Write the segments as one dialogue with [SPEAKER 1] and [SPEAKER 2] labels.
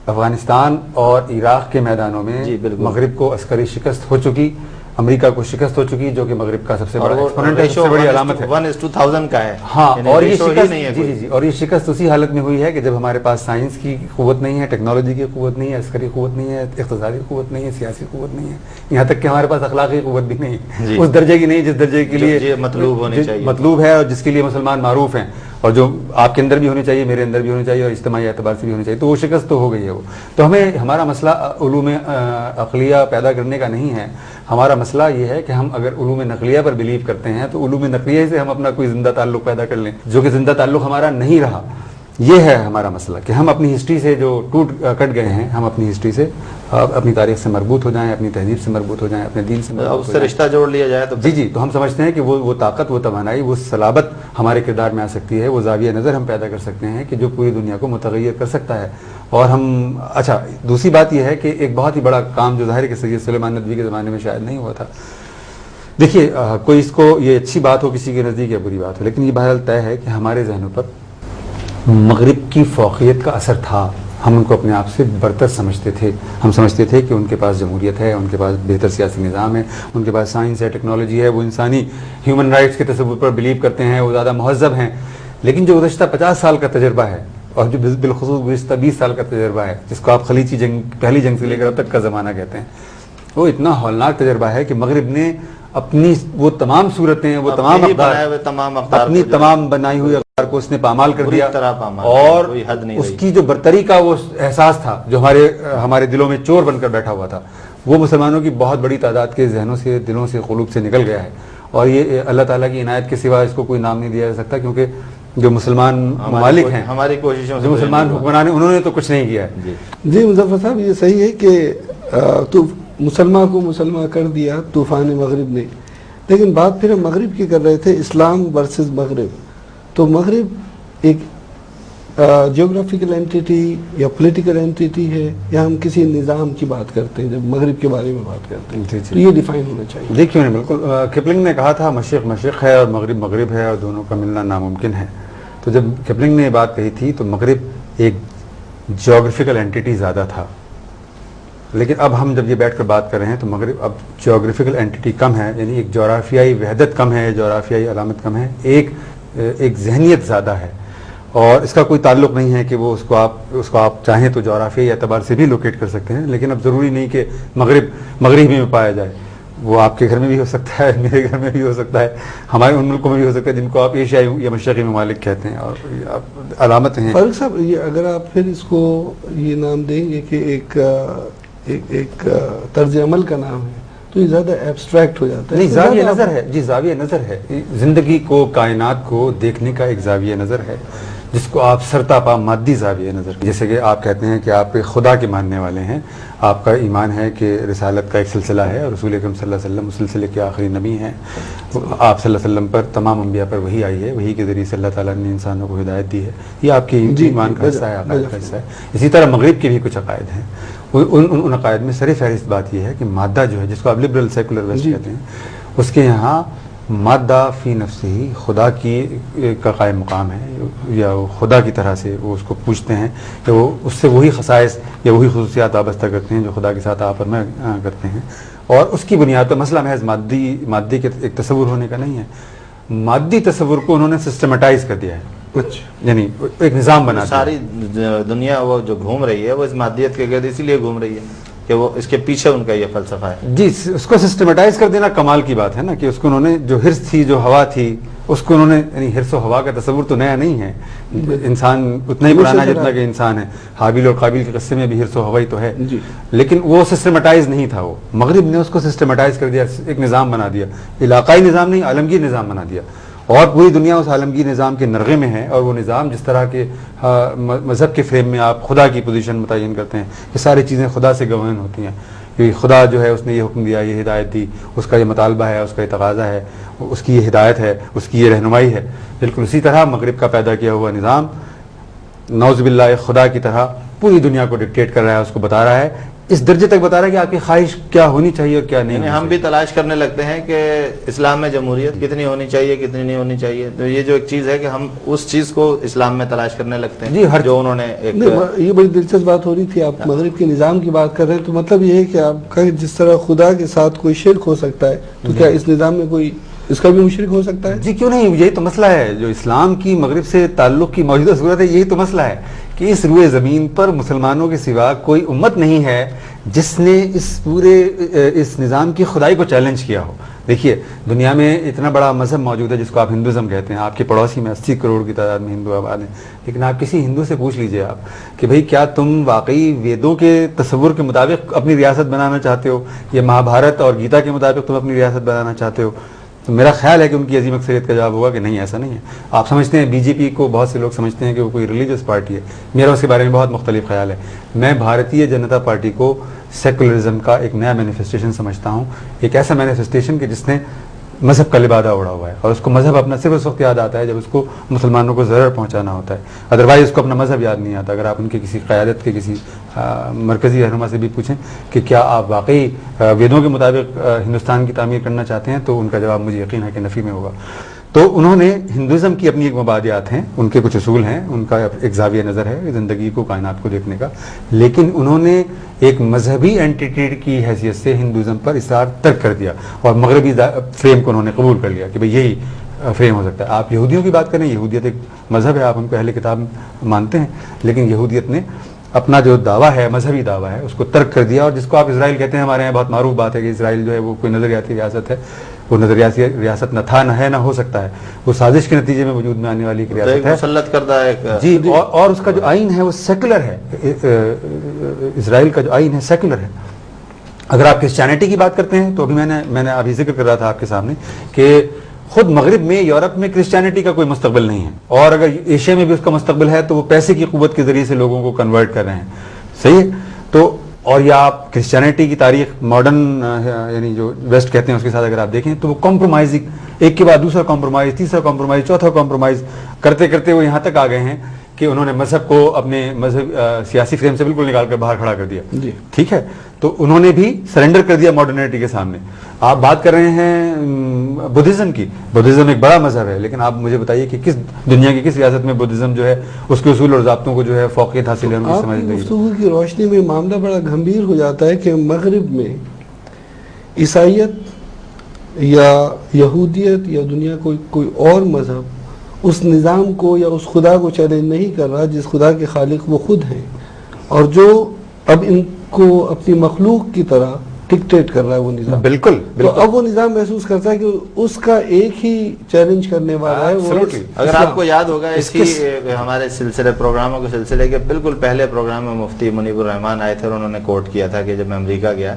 [SPEAKER 1] افغانستان اور عراق کے میدانوں میں مغرب کو عسکری شکست ہو چکی، امریکہ کو شکست ہو چقی، جو کہ مغرب کا سب سے بڑا ایکسپوننٹ ہے، سب سے بڑی علامت ہے
[SPEAKER 2] 1:2000 کا ہے.
[SPEAKER 1] ہاں، اور یہ شکست اور یہ شکست اسی حالت میں ہوئی ہے کہ جب ہمارے پاس سائنس کی قوت نہیں ہے، ٹیکنالوجی کی قوت نہیں ہے، عسکری قوت نہیں ہے، اقتصادی قوت نہیں ہے، سیاسی قوت نہیں ہے، یہاں تک کہ ہمارے پاس اخلاقی قوت بھی نہیں ہے، اس درجے کی نہیں جس درجے کے لیے مطلوب ہے اور جس کے لیے مسلمان معروف ہیں، اور جو آپ کے اندر بھی ہونی چاہیے، میرے اندر بھی ہونی چاہیے، اور اجتماعی اعتبار سے بھی ہونی چاہیے. تو وہ شکست تو ہو گئی ہے. وہ تو ہمارا مسئلہ علوم عقلیہ پیدا کرنے کا نہیں ہے. ہمارا مسئلہ یہ ہے کہ ہم اگر علوم نقلیہ پر بلیو کرتے ہیں تو علوم نقلیہ سے ہم اپنا کوئی زندہ تعلق پیدا کر لیں، جو کہ زندہ تعلق ہمارا نہیں رہا. یہ ہے ہمارا مسئلہ کہ ہم اپنی ہسٹری سے جو کٹ گئے ہیں، ہم اپنی ہسٹری سے، اپنی تاریخ سے مربوط ہو جائیں، اپنی تہذیب سے مربوط ہو جائیں، اپنے دین سے مربوط ہو جائیں،
[SPEAKER 2] اس سے رشتہ جوڑ لیا جائے تو
[SPEAKER 1] جی تو ہم سمجھتے ہیں کہ وہ طاقت، وہ توانائی، وہ صلابت ہمارے کردار میں آ سکتی ہے. وہ زاویہ نظر ہم پیدا کر سکتے ہیں کہ جو پوری دنیا کو متغیر کر سکتا ہے. اور ہم اچھا، دوسری بات یہ ہے کہ ایک بہت ہی بڑا کام جو ظاہر ہے کہ سید سلیمان ندوی کے زمانے میں شاید نہیں ہوا تھا. دیکھیے، کوئی اس کو یہ اچھی بات ہو کسی کے نزدیک یا بری بات ہو، لیکن یہ بہرحال طے ہے کہ ہمارے ذہنوں پر مغرب کی فوقیت کا اثر تھا. ہم ان کو اپنے آپ سے برتر سمجھتے تھے. ہم سمجھتے تھے کہ ان کے پاس جمہوریت ہے، ان کے پاس بہتر سیاسی نظام ہے، ان کے پاس سائنس ہے، ٹیکنالوجی ہے، وہ انسانی ہیومن رائٹس کے تصور پر بلیو کرتے ہیں، وہ زیادہ مہذب ہیں. لیکن جو گزشتہ 50 سال کا تجربہ ہے، اور جو بالخصوص گزشتہ 20 سال کا تجربہ ہے، جس کو آپ خلیجی جنگ، پہلی جنگ سے لے کر اب تک کا زمانہ کہتے ہیں، وہ اتنا ہولناک تجربہ ہے کہ مغرب نے اپنی وہ تمام صورتیں، وہ تمام اقدار، اپنی تمام بنائی ہوئی اقدار کو اس نے پامال کر دیا. اور اس کی جو برتری کا وہ احساس تھا جو ہمارے دلوں میں چور بن کر بیٹھا ہوا تھا، وہ مسلمانوں کی بہت بڑی تعداد کے ذہنوں سے، دلوں سے، قلوب سے نکل گیا ہے. اور یہ اللہ تعالیٰ کی عنایت کے سوا اس کو کوئی نام نہیں دیا جا سکتا، کیونکہ جو مسلمان ممالک ہیں،
[SPEAKER 2] ہماری کوششوں سے،
[SPEAKER 1] جو مسلمان حکمران ہیں، انہوں نے تو کچھ نہیں کیا ہے.
[SPEAKER 3] جی مظفر صاحب، یہ صحیح ہے کہ تو مسلمان کو مسلمان کر دیا طوفان مغرب نے، لیکن بات پھر ہم مغرب کی کر رہے تھے، اسلام ورسز مغرب. تو مغرب ایک جیوگرافیکل اینٹیٹی یا پولیٹیکل اینٹیٹی ہے، یا ہم کسی نظام کی بات کرتے ہیں جب مغرب کے بارے میں بات کرتے ہیں؟ تو یہ ڈیفائن ہونا چاہیے.
[SPEAKER 1] دیکھیے، بالکل کپلنگ نے کہا تھا مشرق مشرق ہے اور مغرب مغرب ہے، اور دونوں کا ملنا ناممکن ہے. تو جب کپلنگ نے یہ بات کہی تھی تو مغرب ایک جیوگرافیکل اینٹیٹی زیادہ تھا. لیکن اب ہم جب یہ بیٹھ کر بات کر رہے ہیں تو مغرب اب جیوگرافیکل اینٹیٹی کم ہے، یعنی ایک جغرافیائی وحدت کم ہے، جغرافیائی علامت کم ہے، ایک ذہنیت زیادہ ہے. اور اس کا کوئی تعلق نہیں ہے کہ وہ اس کو آپ چاہیں تو جغرافیائی اعتبار سے بھی لوکیٹ کر سکتے ہیں، لیکن اب ضروری نہیں کہ مغرب میں پایا جائے. وہ آپ کے گھر میں بھی ہو سکتا ہے، میرے گھر میں بھی ہو سکتا ہے، ہمارے ان ملکوں میں بھی ہو سکتا ہے جن کو آپ ایشیائی یا مشرقی ممالک کہتے ہیں، اور علامتیں ہیں.
[SPEAKER 3] فاروق صاحب، یہ اگر آپ پھر اس کو یہ نام دیں گے کہ ایک طرز عمل کا نام ہے تو یہ زیادہ ایبسٹریکٹ ہو جاتا ہے.
[SPEAKER 1] نہیں، زاویہ نظر ہے. جی، زاویہ نظر ہے. زندگی کو، کائنات کو دیکھنے کا ایک زاویہ نظر ہے، جس کو آپ سرتاپا مادی زاویہ نظر، جیسے کہ آپ کہتے ہیں کہ آپ خدا کے ماننے والے ہیں، آپ کا ایمان ہے کہ رسالت کا ایک سلسلہ ہے اور رسول اکرم صلی اللہ علیہ وسلم اس سلسلے کے آخری نبی ہیں. آپ صلی اللہ علیہ وسلم پر، تمام انبیاء پر وحی آئی ہے، وحی کے ذریعے سے اللہ تعالیٰ نے انسانوں کو ہدایت دی ہے. یہ آپ کی ایمان کا حصہ ہے، عقائد کا حصہ ہے. اسی طرح مغرب کے بھی کچھ عقائد ہیں. ان عقائد میں سر فہرست بات یہ ہے کہ مادہ جو ہے، جس کو آپ لبرل سیکولر ویسٹ کہتے ہیں، اس کے یہاں مادہ فی نفسہ ہی خدا کا قائم مقام ہے، یا خدا کی طرح سے وہ اس کو پوچھتے ہیں کہ وہ اس سے وہی خصائص یا وہی خصوصیات وابستہ کرتے ہیں جو خدا کے ساتھ آپ اور میں کرتے ہیں. اور اس کی بنیاد پر مسئلہ محض مادی کے ایک تصور ہونے کا نہیں ہے. مادی تصور کو انہوں نے سسٹمیٹائز کر دیا ہے، یعنی ایک نظام بنا دیا.
[SPEAKER 2] ساری دنیا وہ جو گھوم رہی ہے وہ اس مادیت کے گرد اسی لیے گھوم رہی ہے کہ وہ اس کے پیچھے ان کا یہ فلسفہ ہے.
[SPEAKER 1] جی، اس کو سسٹمیٹائز کر دینا کمال کی بات ہے نا، کہ اس کو انہوں نے جو ہرس تھی، جو ہوا تھی، اس کو انہوں نے، یعنی ہرس و ہوا کا تصور تو نیا نہیں ہے. انسان اتنا ہی پرانا جتنا کہ انسان ہے. حابیل اور قابیل کے قصے میں بھی ہرس و ہوا ہی تو ہے، لیکن وہ سسٹمیٹائز نہیں تھا. وہ مغرب نے اس کو سسٹمیٹائز کر دیا، ایک نظام بنا دیا. علاقائی نظام نہیں، عالمگیر نظام بنا دیا. اور پوری دنیا اس عالمگیر نظام کے نرغے میں ہے. اور وہ نظام جس طرح کے مذہب کے فریم میں آپ خدا کی پوزیشن متعین کرتے ہیں، یہ ساری چیزیں خدا سے گورن ہوتی ہیں. کہ خدا جو ہے اس نے یہ حکم دیا، یہ ہدایت دی، اس کا یہ مطالبہ ہے، اس کا یہ تقاضا ہے، اس کی یہ ہدایت ہے، اس کی یہ رہنمائی ہے. بالکل اسی طرح مغرب کا پیدا کیا ہوا نظام نعوذ باللہ خدا کی طرح پوری دنیا کو ڈکٹیٹ کر رہا ہے، اس کو بتا رہا ہے اس درجے تک بتا رہا ہے کہ آپ کی خواہش کیا ہونی چاہیے اور کیا نہیں
[SPEAKER 2] یعنی
[SPEAKER 1] ہونی
[SPEAKER 2] ہم بھی تلاش کرنے لگتے ہیں کہ اسلام میں جمہوریت کتنی ہونی چاہیے کتنی نہیں ہونی چاہیے. تو یہ جو ایک چیز ہے کہ ہم اس چیز کو اسلام میں تلاش کرنے لگتے ہیں
[SPEAKER 1] جی، ہر
[SPEAKER 2] جو انہوں نے ایک
[SPEAKER 3] نہیں، یہ بڑی دلچسپ بات ہو رہی تھی. آپ مغرب کے نظام کی بات کر رہے ہیں تو مطلب یہ ہے کہ آپ کا جس طرح خدا کے ساتھ کوئی شرک ہو سکتا ہے تو کیا اس نظام میں کوئی اس کا بھی مشرک ہو سکتا ہے؟
[SPEAKER 1] جی کیوں نہیں، یہی تو مسئلہ ہے جو اسلام کی مغرب سے تعلق کی موجودہ صورت ہے. یہی تو مسئلہ ہے کہ اس روئے زمین پر مسلمانوں کے سوا کوئی امت نہیں ہے جس نے اس پورے اس نظام کی خدائی کو چیلنج کیا ہو. دیکھیے دنیا میں اتنا بڑا مذہب موجود ہے جس کو آپ ہندوازم کہتے ہیں. آپ کے پڑوسی میں 80 کروڑ کی تعداد میں ہندو آباد ہیں، لیکن آپ کسی ہندو سے پوچھ لیجئے آپ کہ بھئی کیا تم واقعی ویدوں کے تصور کے مطابق اپنی ریاست بنانا چاہتے ہو یا مہابھارت اور گیتا کے مطابق تم اپنی ریاست بنانا چاہتے ہو؟ تو میرا خیال ہے کہ ان کی عظیم اکثریت کا جواب ہوگا کہ نہیں، ایسا نہیں ہے. آپ سمجھتے ہیں بی جے پی کو بہت سے لوگ سمجھتے ہیں کہ وہ کوئی ریلیجس پارٹی ہے. میرا اس کے بارے میں بہت مختلف خیال ہے. میں بھارتیہ جنتا پارٹی کو سیکولرزم کا ایک نیا مینیفیسٹیشن سمجھتا ہوں، ایک ایسا مینیفیسٹیشن کہ جس نے مذہب کا لبادہ اڑا ہوا ہے اور اس کو مذہب اپنا صرف اس وقت یاد آتا ہے جب اس کو مسلمانوں کو ضرر پہنچانا ہوتا ہے. ادروائز اس کو اپنا مذہب یاد نہیں آتا. اگر آپ ان کے کسی قیادت کے کسی مرکزی رہنما سے بھی پوچھیں کہ کیا آپ واقعی ویدوں کے مطابق ہندوستان کی تعمیر کرنا چاہتے ہیں تو ان کا جواب مجھے یقین ہے کہ نفی میں ہوگا. تو انہوں نے ہندوازم کی اپنی ایک مبادیات ہیں، ان کے کچھ اصول ہیں، ان کا ایک زاویہ نظر ہے زندگی کو کائنات کو دیکھنے کا، لیکن انہوں نے ایک مذہبی اینٹیٹی کی حیثیت سے ہندوازم پر اصرار ترک کر دیا اور مغربی فریم کو انہوں نے قبول کر لیا کہ بھئی یہی فریم ہو سکتا ہے. آپ یہودیوں کی بات کریں، یہودیت ایک مذہب ہے، آپ ان کو اہل کتاب مانتے ہیں، لیکن یہودیت نے اپنا جو دعویٰ ہے مذہبی دعویٰ ہے اس کو ترک کر دیا. اور جس کو آپ اسرائیل کہتے ہیں، ہمارے یہاں بہت معروف بات ہے کہ اسرائیل جو ہے وہ کوئی نظریاتی ریاست ہے. وہ نظریاتی ریاست نہ تھا، نہ ہے، نہ ہو سکتا ہے. وہ سازش کے نتیجے میں وجود میں آنے والی ایک ریاست ہے،
[SPEAKER 2] مسلط کردہ ایک
[SPEAKER 1] جی. اور اس کا جو آئین ہے وہ سیکولر ہے. اسرائیل کا جو آئین ہے سیکولر ہے. اگر آپ کرسچینٹی کی بات کرتے ہیں تو ابھی میں نے ابھی ذکر کر رہا تھا آپ کے سامنے کہ خود مغرب میں، یورپ میں کرسچینٹی کا کوئی مستقبل نہیں ہے، اور اگر ایشیا میں بھی اس کا مستقبل ہے تو وہ پیسے کی قوت کے ذریعے سے لوگوں کو کنورٹ کر رہے ہیں. صحیح ہے. تو اور یا آپ کرسچینٹی کی تاریخ ماڈرن یعنی جو ویسٹ کہتے ہیں اس کے ساتھ اگر آپ دیکھیں تو وہ کمپرومائزنگ، ایک کے بعد دوسرا کمپرومائز، تیسرا کمپرومائز، چوتھا کمپرومائز کرتے کرتے وہ یہاں تک آ گئے ہیں کہ انہوں نے مذہب کو اپنے مذہب سیاسی فریم سے بالکل نکال کر باہر کھڑا کر دیا. ٹھیک ہے. تو انہوں نے بھی سرنڈر کر دیا ماڈرنٹی کے سامنے. آپ بات کر رہے ہیں بدھزم کی. بدھزم ایک بڑا مذہب ہے، لیکن آپ مجھے بتائیے کہ کس دنیا کی کس ریاست میں بدھزم جو ہے اس کے اصول اور ضابطوں کو جو ہے فوقیت حاصل ہے.
[SPEAKER 3] آپ کی گفتگو کی روشنی میں معاملہ بڑا گھمبیر ہو جاتا ہے کہ مغرب میں عیسائیت یا یہودیت یا دنیا کوئی اور مذہب اس نظام کو یا اس خدا کو چیلنج نہیں کر رہا جس خدا کے خالق وہ خود ہیں، اور جو اب ان کو اپنی مخلوق کی طرح ڈکٹیٹ کر رہا ہے وہ نظام.
[SPEAKER 1] بالکل.
[SPEAKER 3] تو اب وہ نظام محسوس کرتا ہے کہ اس کا ایک ہی چیلنج کرنے والا ہے وہ.
[SPEAKER 2] اگر آپ کو یاد ہوگا اس کی ہمارے سلسلے پروگراموں کے سلسلے کے بالکل پہلے پروگرام میں مفتی منیب الرحمان آئے تھے اور انہوں نے کوٹ کیا تھا کہ جب میں امریکہ گیا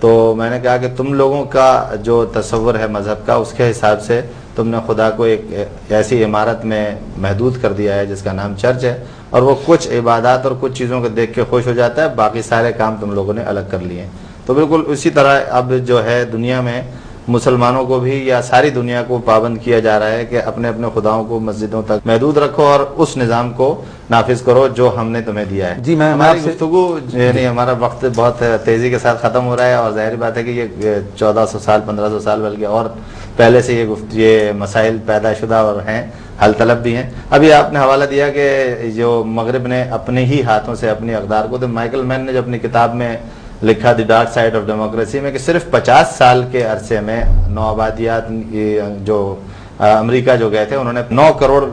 [SPEAKER 2] تو میں نے کہا کہ تم لوگوں کا جو تصور ہے مذہب کا اس کے حساب سے تم نے خدا کو ایک ایسی عمارت میں محدود کر دیا ہے جس کا نام چرچ ہے، اور وہ کچھ عبادات اور کچھ چیزوں کو دیکھ کے خوش ہو جاتا ہے، باقی سارے کام تم لوگوں نے الگ کر لیے ہیں. تو بالکل اسی طرح اب جو ہے دنیا میں مسلمانوں کو بھی یا ساری دنیا کو پابند کیا جا رہا ہے کہ اپنے اپنے خداؤں کو مسجدوں تک محدود رکھو اور اس نظام کو نافذ کرو جو ہم نے تمہیں دیا ہے.
[SPEAKER 1] جی میں
[SPEAKER 2] ہماری گفتگو یعنی ہمارا وقت بہت تیزی کے ساتھ ختم ہو رہا ہے، اور ظاہر بات ہے کہ یہ 1400 سال 1500 سال بلکہ اور پہلے سے یہ مسائل پیدا شدہ اور ہیں، حل طلب بھی ہیں. ابھی آپ نے حوالہ دیا کہ جو مغرب نے اپنے ہی ہاتھوں سے اپنی اقدار کو، تو مائیکل مین نے جو اپنی کتاب میں لکھا دی ڈارک سائیڈ آف ڈیموکریسی میں کہ صرف 50 سال کے عرصے میں نوآبادیات جو امریکہ جو گئے تھے انہوں نے 9 کروڑ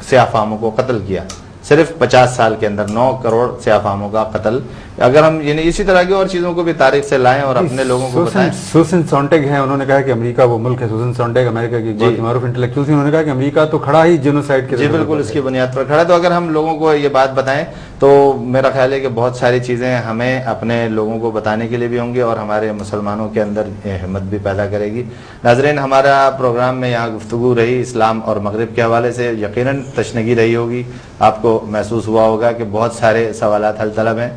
[SPEAKER 2] سیاہ فاموں کو قتل کیا. صرف 50 سال کے اندر 9 کروڑ سیاہ فاموں کا قتل. اگر ہم یعنی اسی طرح کی اور چیزوں کو بھی تاریخ سے لائیں اور اپنے لوگوں کو بتائیں.
[SPEAKER 1] سوسن سونٹیگ ہیں، انہوں نے کہا کہ امریکہ وہ ملک ہے. سوسن سونٹیگ امریکہ کی بہت معروف انٹلیکچوئل تھی. انہوں نے کہا کہ امریکہ تو کھڑا ہی جینوسائیڈ کے.
[SPEAKER 2] جی بالکل اس کی بنیاد پر کھڑا ہے. تو اگر ہم لوگوں کو یہ بات بتائیں تو میرا خیال ہے کہ بہت ساری چیزیں ہمیں اپنے لوگوں کو بتانے کے لیے بھی ہوں گی اور ہمارے مسلمانوں کے اندر ہمت بھی پیدا کرے گی. ناظرین، ہمارا پروگرام میں یہاں گفتگو رہی اسلام اور مغرب کے حوالے سے. یقیناً تشنگی رہی ہوگی، آپ کو محسوس ہوا ہوگا کہ بہت سارے سوالات حل طلب ہیں،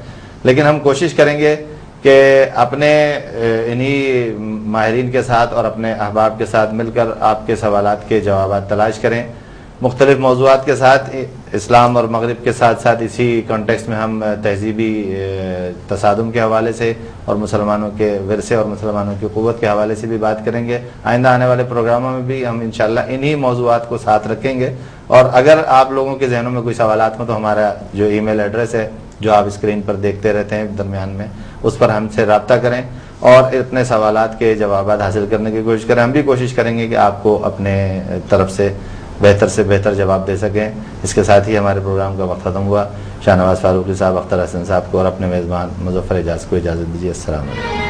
[SPEAKER 2] لیکن ہم کوشش کریں گے کہ اپنے انہی ماہرین کے ساتھ اور اپنے احباب کے ساتھ مل کر آپ کے سوالات کے جوابات تلاش کریں. مختلف موضوعات کے ساتھ اسلام اور مغرب کے ساتھ ساتھ اسی کانٹیکسٹ میں ہم تہذیبی تصادم کے حوالے سے اور مسلمانوں کے ورثے اور مسلمانوں کی قوت کے حوالے سے بھی بات کریں گے. آئندہ آنے والے پروگراموں میں بھی ہم انشاءاللہ انہی موضوعات کو ساتھ رکھیں گے. اور اگر آپ لوگوں کے ذہنوں میں کوئی سوالات ہوں تو ہمارا جو ای میل ایڈریس ہے جو آپ اسکرین پر دیکھتے رہتے ہیں درمیان میں، اس پر ہم سے رابطہ کریں اور اپنے سوالات کے جوابات حاصل کرنے کی کوشش کریں. ہم بھی کوشش کریں گے کہ آپ کو اپنے طرف سے بہتر جواب دے سکیں. اس کے ساتھ ہی ہمارے پروگرام کا وقت ختم ہوا. شاہ نواز فاروقی صاحب، اختر حسن صاحب کو اور اپنے میزبان مظفر اعجاز کو اجازت دیجیے. السلام علیکم.